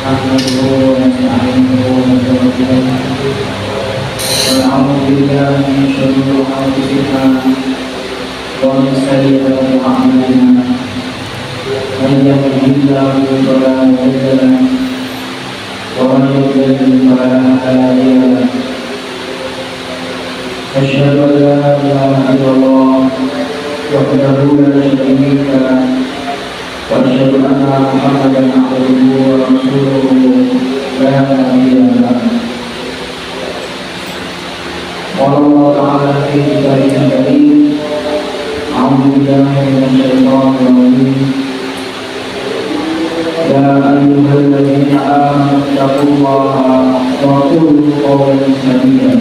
نحمده ونستعينه ونستغفره ونعوذ بالله من شرور أنفسنا ومن سيئات أعمالنا من يهده الله فلا مضل له ومن يضلل فلا هادي له أشهد أن لا إله إلا الله وحده لا شريك له وأشهد أن محمدا عبده ورسوله لا نبي له. قال الله تعالى في كتابه الكريم: أعوذ بالله من الشيطان الرجيم. يا أيها الذين آمنوا اتقوا الله وقولوا قولا سديدا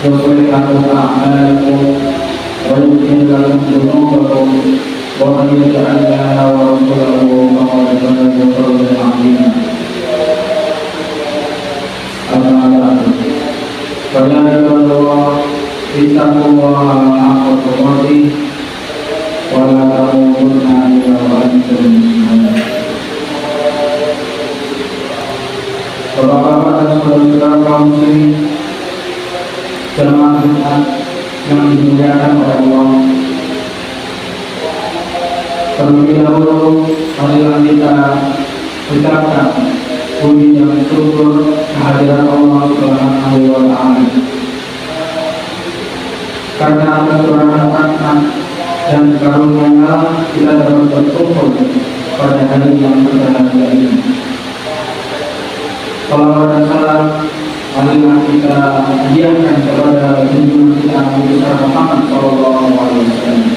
يصلح لكم أعمالكم ويغفر لكم ذنوبكم ومن يطع الله ورسوله فقد فاز فوزا عظيما. أما بعد فيا عباد الله اتقوا الله حق تقاته ولا تموتن إلا وأنتم مسلمون. Bapak-bapak dan saudara-saudara kaum muslimin jemaah Jumat yang dimuliakan oleh Allah, terlebih dahulu marilah kita ucapkan puji dan syukur kehadiran Allah Subhanahu wa Ta'ala, karena atas rahmat dan karunia kita dapat berkumpul pada hari yang berbahagia ini. Salawat dan salam marilah kita hadiahkan kepada junjungan kita Nabi Muhammad sallallahu alaihi wasallam.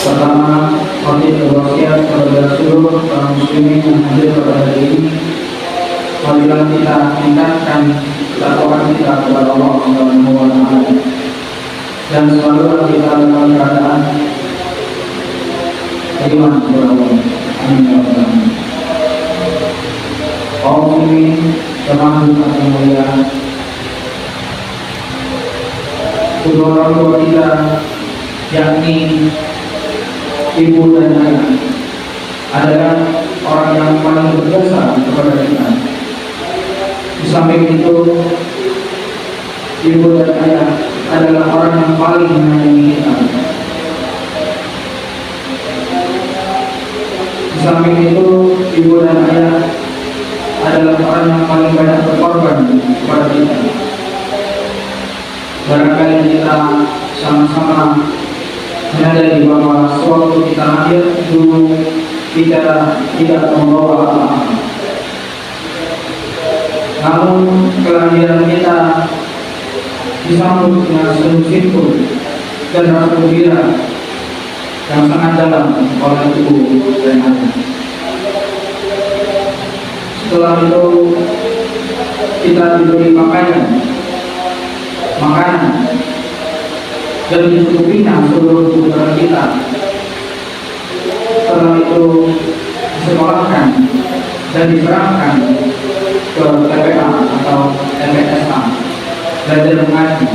Pertama, wajib berwasiat kepada seluruh kaum muslimin yang hadir pada hari ini, marilah kita tingkatkan ketakwaan kita kepada Allah Subhanahu wa Ta'ala dan selalu kita dalam keadaan iman kepada Allah. Amin ya rabbal alamin. Kaum muslimin jemaah Jumat yang mulia, kedua orang tua kita, yakni ibu dan ayah, adalah orang yang paling berjasa kepada kita. Di samping itu, ibu dan ayah adalah orang yang paling menyayangi kita. Di samping itu, ibu dan ayah adalah orang yang paling banyak berkorban kepada kita. Barangkali kita sama-sama menyadari bahwa sewaktu kita lahir dulu kita tidak membawa apa-apa, namun kelahiran kita disambut dengan senyum simpul dan rasa gembira yang sangat dalam oleh ibu dan ayah. Setelah itu kita diberi makanan dan dicukupinya seluruh kebutuhan kita. Setelah itu disekolahkan dan diserahkan ke TPA atau MTSA, belajar mengaji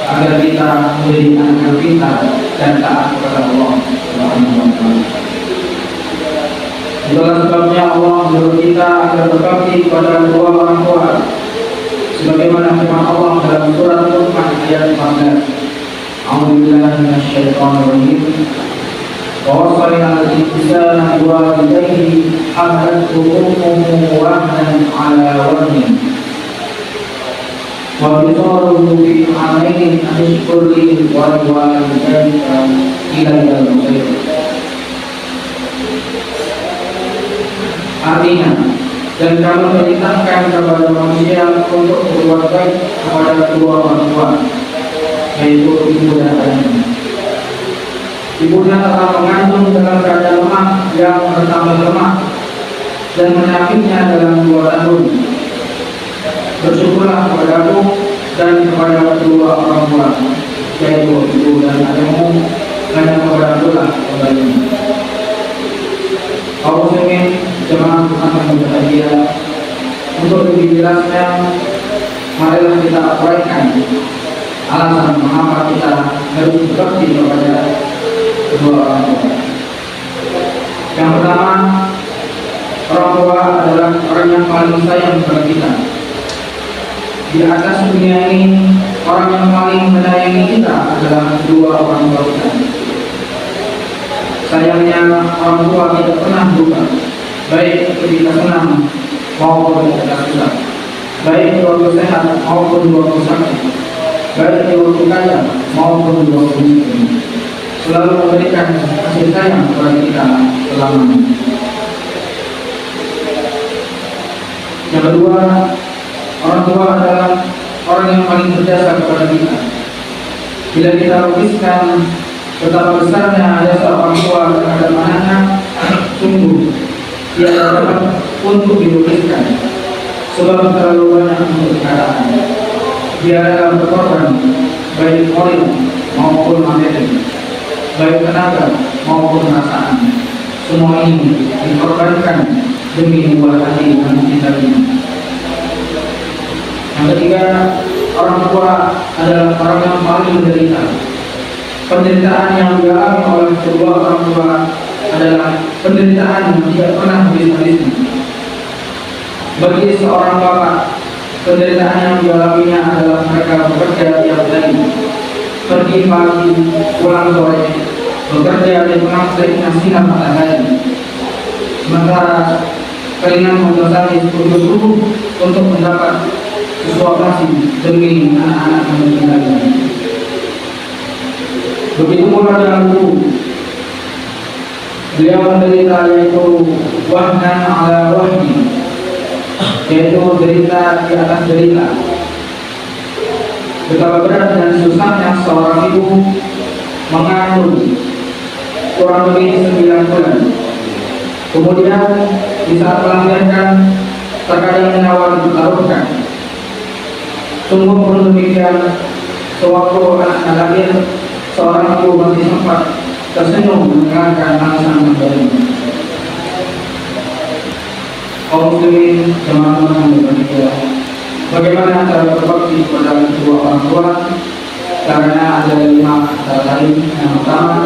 agar kita menjadi anak yang pintar dan taat kepada Allah Subhanahu wa Ta'ala. Itulah sebabnya Allah menyuruh kita agar berbakti kepada kedua orang tua, sebagaimana firman Allah dalam surat Luqman ayat 14. A'udzubillahi minasyaitonir rajim. Wa wassayna al-insana biwalidayhi hamalatuhu ummuhu wahnan 'ala wahnin wa bisaruhu fi 'amayn an yashkur li wa liwalidayka ilayya al-masir. Artinya, dan kamu perintahkan kepada manusia untuk berbuat baik kepada kedua orang tua, yaitu ibu dan ayah. Ibunya telah mengandung dalam keadaan lemah yang bertambah lemah dan menyakitnya dalam 2 tahun. Bersyukurlah kepadaku dan kepada kedua orang tua, yaitu ibu dan ayahmu, hanya kepadakulah kembali. Kaum muslimin jemaah Jumat yang berbahagia, untuk lebih jelasnya marilah kita uraikan alasan mengapa kita harus berbakti kepada kedua orang tua. Yang pertama, orang tua adalah orang yang paling sayang kepada kita. Di atas dunia ini, orang yang paling menyayangi kita adalah kedua orang tua kita. Sayangnya orang tua tidak pernah lupa, baik ketika senang maupun ketika susah, baik di waktu sehat maupun di waktu sakit, baik di waktu kaya maupun di waktu miskin. Selalu memberikan kasih sayang kepada kita selamanya. Yang kedua, orang tua adalah orang yang paling berjasa kepada kita. Bila kita lukiskan betapa besarnya jasa orang tua terhadap anaknya, sungguh tidak dapat untuk dilukiskan, sebab terlalu banyak untuk dikatakan. Dia adalah berkorban, baik moral maupun materi, baik tenaga maupun perasaan. Semua ini dikorbankan demi buah hati yang mencintainya. Yang ketiga, orang tua adalah orang yang paling menderita. Penderitaan yang dialami oleh kedua orang tua adalah penderitaan yang tidak pernah habis-habisnya. Bagi seorang bapak, penderitaan yang dialaminya adalah mereka bekerja tiap hari, pergi pagi, pulang sore, bekerja di tengah teriknya sinar matahari. Sementara keringat membasahi sekujur tubuh untuk mendapat sesuap nasi demi anak-anak yang mencintai. Begitu pula dengan guru, beliau menderita yaitu wahnan ala wahni, yaitu derita di atas derita. Betapa berat dan susahnya seorang ibu mengandung kurang lebih 9 bulan. Kemudian di saat melahirkan terkadang nyawa ditaruhkan. Sungguh pun demikian, sewaktu anaknya lahir, seorang ibu masih sempat tersenyum mendengarkan tangisan bayinya. Kaum muslimin, teman-teman yang berbahagia, bagaimana cara berbakti kepada kedua orang tua? Karena ada 5 antara lain. Yang pertama,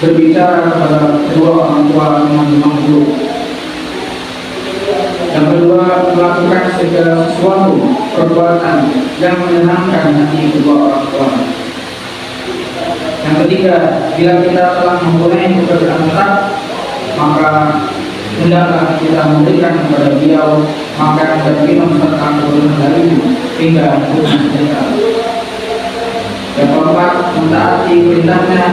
berbicara kepada kedua orang tua dengan lembut. Yang kedua, melakukan segala sesuatu perbuatan yang menyenangkan hati kedua orang tua. Yang ketiga, bila kita telah mempunyai pekerjaan tetap, maka hendaklah kita memberikan kepada beliau makan dan minum serta kebutuhan darinya hingga hidup sejahtera. Yang keempat, mentaati perintahnya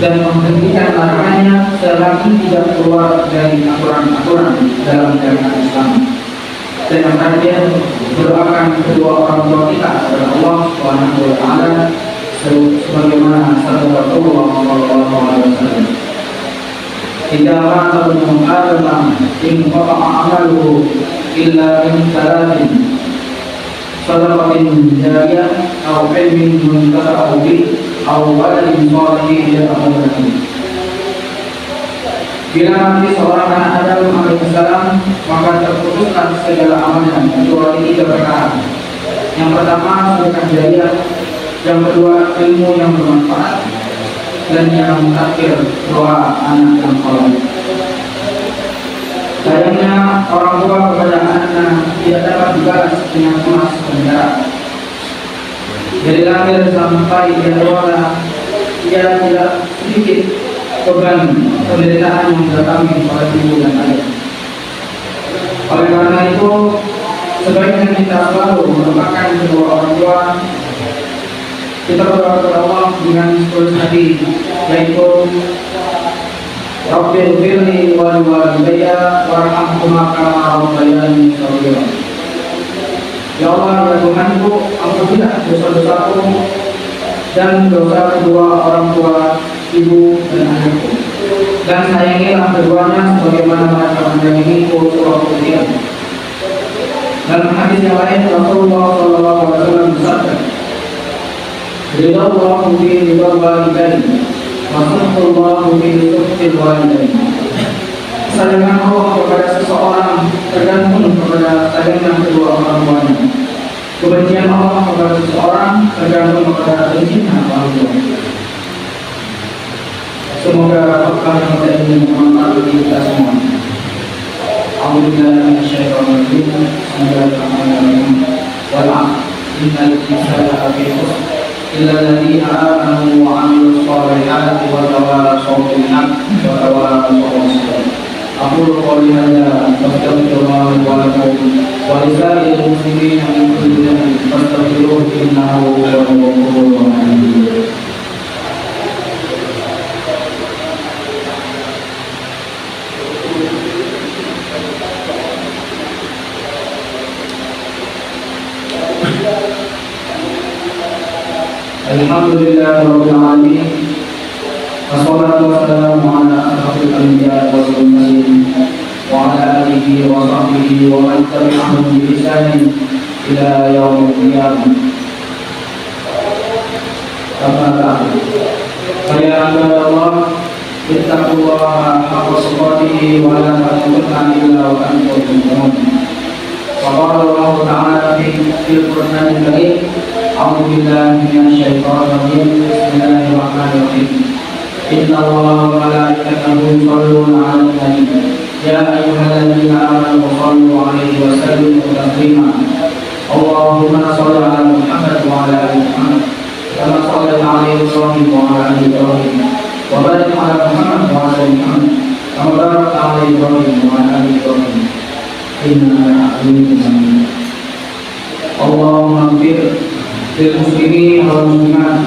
dan memberhentikan larangannya selagi tidak keluar dari aturan-aturan dalam syariat Islam. Dan yang terakhir, berdoakan kedua orang tua kita kepada Allah Subhanahu wa taala sebagaimana sabda Rasulullah sallallahu alaihi wasallam. Idza mata ibnu Adam inqata'a 'amaluhu illa min thalathin, sadaqatin jariyah aw ilmin yuntafa'u bihi aw waladin shalihin yad'u lahu. Bila mati seorang anak Adam alaihissalam, maka terputuskan segala amalnya kecuali 3 perkara. Yang pertama, sedekah jariyah. Yang kedua, ilmu yang bermanfaat. Dan yang terakhir, doa anak yang saleh. Sayangnya orang tua kepada anaknya tidak dapat dibalas dengan emas dan perak. Dari lahir sampai dia dewasa, ia tidak sedikit beban penderitaan yang dialami oleh ibu dan ayah. Oleh karena itu, sebaiknya kita selalu mendoakan kedua orang tua. Kita berdoa kepada Allah dengan setulus hati, yaitu Rabbil firli wal walidayya warhamhuma kama rabbayani shaghira. Ya Allah, ya Tuhanku, ampunilah dosa-dosaku dan dosa kedua orang tua, ibu dan ayahku, dan sayangilah keduanya sebagaimana mereka menyayangiku sewaktu hidup. Dalam hadis yang lain, Rasulullah SAW bersabda, Ridallahu fi ridal walidain wa sakhtullahu fi sakhtil walidain. Sayangnya Allah kepada seseorang tergantung kepada sayangnya kedua orang tuanya. Kebencian Allah kepada seseorang tergantung kepada bencinya orang tua. Semoga Al-Quran yang kita ini bermanfaat bagi kita semua. Alhamdulillah, minasyaitonirrajim. Bismillahirrahmanirrahim. Wal 'asr, innal insana lafi khusr illa alladziina aamanu wa 'amilus shalihati wa tawasaw bil haqqi wa tawasaw bis sabr. Aqulu qawli hadza wa astaghfirullah li wa lakum wa lisa'iril muslimina min kulli dhanbin fastaghfiruhu innahu huwal ghafurur rahim. Alhamdulillah Rabbil Alamin. Wassalatu wassalamu ala ashrafil anbiya'i wal mursalin wa ala alihi wa sahbihi wa man tabi'ahum bi ihsanin ila yaumil qiyamah. Amma ba'du. Ya ibadallah, ittaqullaha haqqa tuqatih wa la tamutunna illa wa antum muslimun. وقال الله تعالى في القرآن الكريم: أعوذ بالله من الشيطان الرجيم. بسم الله الرحمن الرحيم. إن الله وملائكته يصلون على النبي يا أيها الذين آمنوا صلوا عليه وسلموا تسليما. اللهم صل على محمد وعلى آل محمد كما صليت على إبراهيم وعلى آل إبراهيم وبارك على محمد وعلى آل محمد كما باركت على إبراهيم وعلى آل إبراهيم إنك حميد مجيد. اللهم اغفر للمسلمين والمسلمات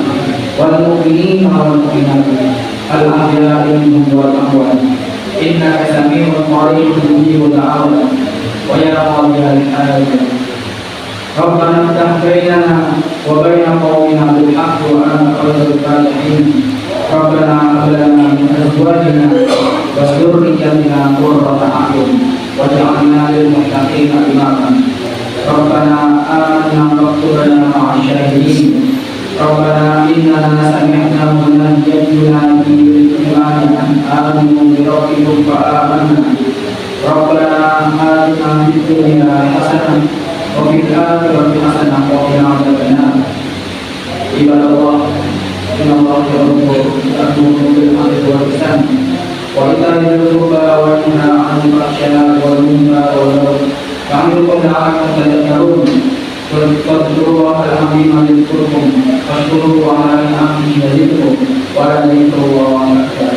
والمؤمنين والمؤمنات الأحياء منهم والأموات إنك سميع قريب مجيب الدعوات ويا قاضي الحاجات. ربنا افتح بيننا وبين قومنا بالحق وأنت خير الفاتحين. ربنا هب لنا من أزواجنا وذريتنا قرة أعين واجعلنا للمتقين إماما. ربنا آمنا واكتبنا مع الشاهدين. ربنا إننا سمعنا مناديا ينادي بالإيمان أن آمنوا بربكم فآمنا. ربنا آتنا في الدنيا حسنة وفي الآخرة حسنة وقنا عذاب النار. عباد الله، إن الله يأمر بالعدل والإحسان وإيتاء ذي القربى وينهى عن الفحشاء والمنكر والبغي يعظكم لعلكم تذكرون. واذكروا الله العظيم يذكركم واشكروه على نعمه يزدكم ولذكر الله أكبر.